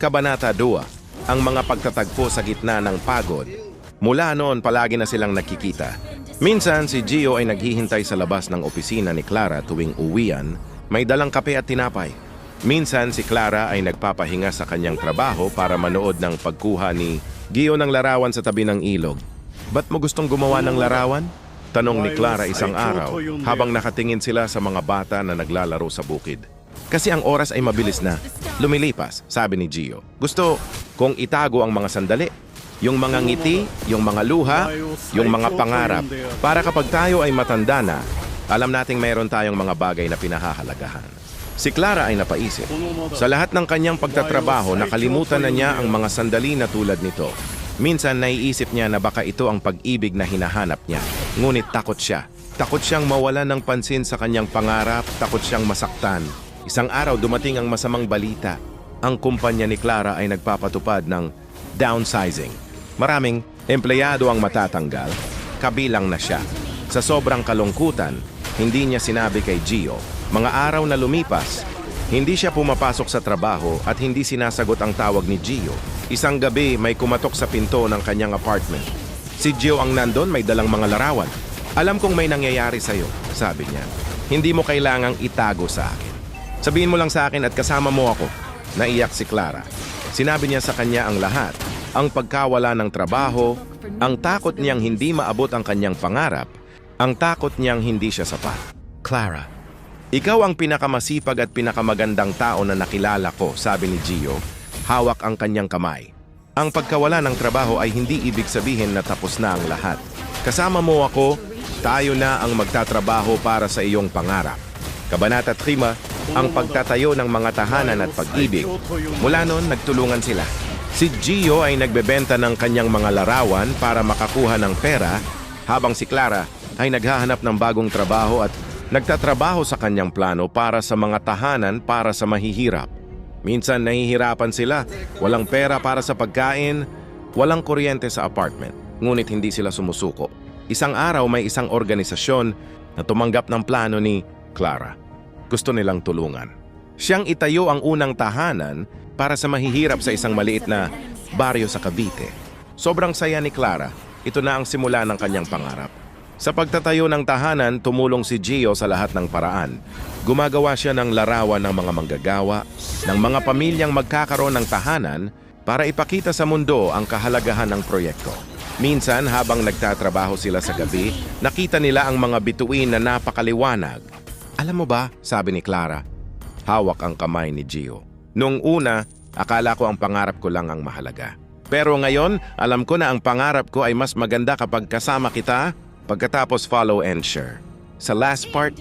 Kabanata 2, ang mga pagtatagpo sa gitna ng pagod. Mula noon palagi na silang nakikita. Minsan si Gio ay naghihintay sa labas ng opisina ni Clara tuwing uwian, may dalang kape at tinapay. Minsan si Clara ay nagpapahinga sa kanyang trabaho para manood ng pagkuha ni Gio ng larawan sa tabi ng ilog. Ba't mo gustong gumawa ng larawan? Tanong ni Clara isang araw habang nakatingin sila sa mga bata na naglalaro sa bukid. Kasi ang oras ay mabilis na. Lumilipas, sabi ni Gio. Gusto kong itago ang mga sandali. Yung mga ngiti, yung mga luha, yung mga pangarap. Para kapag tayo ay matanda na, alam nating mayroon tayong mga bagay na pinahahalagahan. Si Clara ay napaisip. Sa lahat ng kanyang pagtatrabaho, nakalimutan na niya ang mga sandali na tulad nito. Minsan naiisip niya na baka ito ang pag-ibig na hinahanap niya. Ngunit takot siya. Takot siyang mawalan ng pansin sa kanyang pangarap, takot siyang masaktan. Isang araw dumating ang masamang balita. Ang kumpanya ni Clara ay nagpapatupad ng downsizing. Maraming empleyado ang matatanggal, kabilang na siya. Sa sobrang kalungkutan, hindi niya sinabi kay Gio. Mga araw na lumipas, hindi siya pumapasok sa trabaho at hindi sinasagot ang tawag ni Gio. Isang gabi may kumatok sa pinto ng kanyang apartment. Si Gio ang nandun, may dalang mga larawan. Alam kong may nangyayari sa'yo, sabi niya. Hindi mo kailangang itago sa akin. Sabihin mo lang sa akin at kasama mo ako. Naiyak si Clara. Sinabi niya sa kanya ang lahat. Ang pagkawala ng trabaho, ang takot niyang hindi maabot ang kanyang pangarap, ang takot niyang hindi siya sapat. Clara, ikaw ang pinakamasipag at pinakamagandang tao na nakilala ko, sabi ni Gio. Hawak ang kanyang kamay. Ang pagkawala ng trabaho ay hindi ibig sabihin na tapos na ang lahat. Kasama mo ako, tayo na ang magtatrabaho para sa iyong pangarap. Kabanata 3, ang pagtatayo ng mga tahanan at pag-ibig. Mula noon, nagtulungan sila. Si Gio ay nagbebenta ng kanyang mga larawan para makakuha ng pera, habang si Clara ay naghahanap ng bagong trabaho at nagtatrabaho sa kanyang plano para sa mga tahanan para sa mahihirap. Minsan nahihirapan sila, walang pera para sa pagkain, walang kuryente sa apartment, ngunit hindi sila sumusuko. Isang araw may isang organisasyon na tumanggap ng plano ni Clara. Gusto nilang tulungan. Siyang itayo ang unang tahanan para sa mahihirap sa isang maliit na baryo sa Cavite. Sobrang saya ni Clara. Ito na ang simula ng kanyang pangarap. Sa pagtatayo ng tahanan, tumulong si Gio sa lahat ng paraan. Gumagawa siya ng larawan ng mga manggagawa, ng mga pamilyang magkakaroon ng tahanan para ipakita sa mundo ang kahalagahan ng proyekto. Minsan, habang nagtatrabaho sila sa gabi, nakita nila ang mga bituin na napakaliwanag. Alam mo ba, sabi ni Clara, hawak ang kamay ni Gio. Noong una, akala ko ang pangarap ko lang ang mahalaga. Pero ngayon, alam ko na ang pangarap ko ay mas maganda kapag kasama kita. Pagkatapos follow and share. Sa last part,